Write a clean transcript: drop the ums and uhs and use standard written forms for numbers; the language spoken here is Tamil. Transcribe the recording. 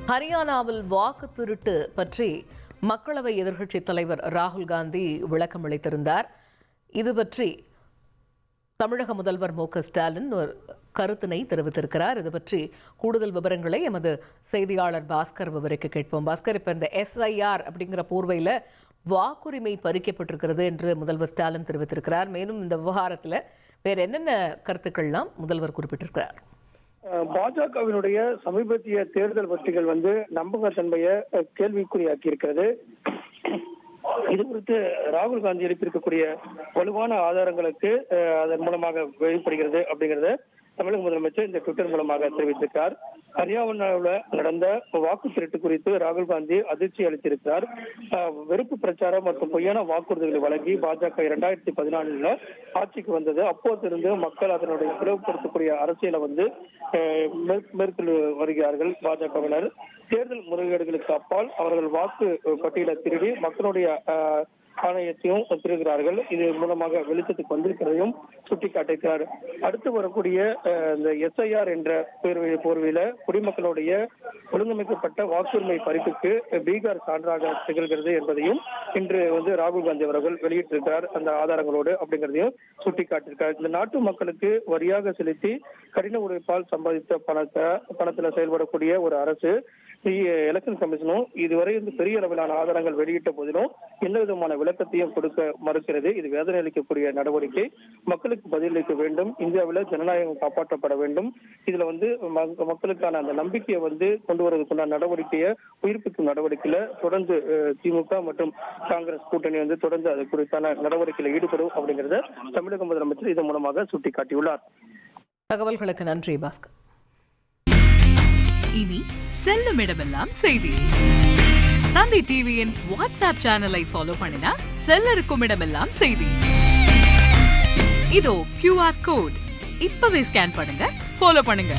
ஹரியானாவில் வாக்கு திருட்டு பற்றி மக்களவை எதிர்க்கட்சித் தலைவர் ராகுல் காந்தி விளக்கம் அளித்திருந்தார். இது பற்றி தமிழக முதல்வர் மு க ஸ்டாலின் ஒரு கருத்தினை தெரிவித்திருக்கிறார். இது பற்றி கூடுதல் விவரங்களை எமது செய்தியாளர் பாஸ்கர் விவரிக்க கேட்போம். பாஸ்கர், இப்போ இந்த SIR அப்படிங்கிற போர்வையில் வாக்குரிமை பறிக்கப்பட்டிருக்கிறது என்று முதல்வர் ஸ்டாலின் தெரிவித்திருக்கிறார். மேலும் இந்த விவகாரத்தில் வேற என்னென்ன கருத்துக்கள்லாம் முதல்வர் குறிப்பிட்டிருக்கிறார்? பாஜகவினுடைய சமீபத்திய தேர்தல் வெற்றிகள் நம்பகத்தன்மையை கேள்விக்குறியாக்கி இருக்கிறது. இது குறித்து ராகுல் காந்தி எழுப்பியிருக்கக்கூடிய வலுவான ஆதாரங்களுக்கு அதன் மூலமாக வெளிப்படுகிறது அப்படிங்கறத தமிழக முதலமைச்சர் இந்த ட்விட்டர் மூலமாக தெரிவித்திருக்கிறார். ஹரியானாவில் நடந்த வாக்கு திருட்டு குறித்து ராகுல் காந்தி அதிர்ச்சி அளித்திருக்கிறார். வெறுப்பு பிரச்சாரம் மற்றும் பொய்யான வாக்குறுதிகளை வழங்கி பாஜக 2014 ஆட்சிக்கு வந்தது. அப்போதிருந்து மக்கள் அதனுடைய பிளவுபடுத்தக்கூடிய அரசியலை மேற்கொண்டு வருகிறார்கள். பாஜகவினர் தேர்தல் முறைகேடுகளுக்கு அப்பால் அவர்கள் வாக்கு பட்டியலை திருடி மக்களுடைய ஆணையத்தையும் திருகிறார்கள். இது மூலமாக வெளிச்சத்துக்கு வந்திருக்கிறதையும் சுட்டிக்காட்டியிருக்கிறார். அடுத்து வரக்கூடிய இந்த SIR என்ற போர்வையில குடிமக்களுடைய ஒழுங்கமைக்கப்பட்ட வாக்குரிமை பறிப்புக்கு பீகார் சான்றாக திகழ்கிறது என்பதையும் இன்று ராகுல் காந்தி அவர்கள் வெளியிட்டிருக்கிறார். அந்த ஆதாரங்களோடு அப்படிங்கிறதையும் சுட்டிக்காட்டியிருக்கார். இந்த நாட்டு மக்களுக்கு வரியாக செலுத்தி கடின உழைப்பால் சம்பாதித்த பணத்துல செயல்படக்கூடிய ஒரு அரசு எலெக்ஷன் கமிஷனும் இதுவரை பெரிய அளவிலான ஆதாரங்கள் வெளியிட்ட போதிலும் எந்த விதமான விளக்கத்தையும் கொடுக்க மறுக்கிறது. இது வேதனை அளிக்கக்கூடிய நடவடிக்கை. மக்களுக்கு பதிலளிக்க வேண்டும். இந்தியாவில் ஜனநாயகம் காப்பாற்றப்பட வேண்டும். இதுல மக்களுக்கான அந்த நம்பிக்கையை கொண்டு வருவதற்கான நடவடிக்கையை உயிர்ப்பிக்கும் நடவடிக்கையில தொடர்ந்து திமுக மற்றும் காங்கிரஸ் கூட்டணி தொடர்ந்து அது குறித்தான நடவடிக்கையில் ஈடுபடும் அப்படிங்கறத தமிழக முதலமைச்சர் இதன் மூலமாக சுட்டிக்காட்டியுள்ளார். தகவல்களுக்கு நன்றி பாஸ்கர். இனி செல்லும் இடமெல்லாம் செய்தி. தந்தை டிவியின் வாட்ஸ்அப் சேனலை ஃபாலோ பண்ணினா செல்ல இருக்கும் இடமெல்லாம் செய்தி. இதோ QR கோட் இப்பவே ஸ்கேன் பண்ணுங்க, ஃபாலோ பண்ணுங்க.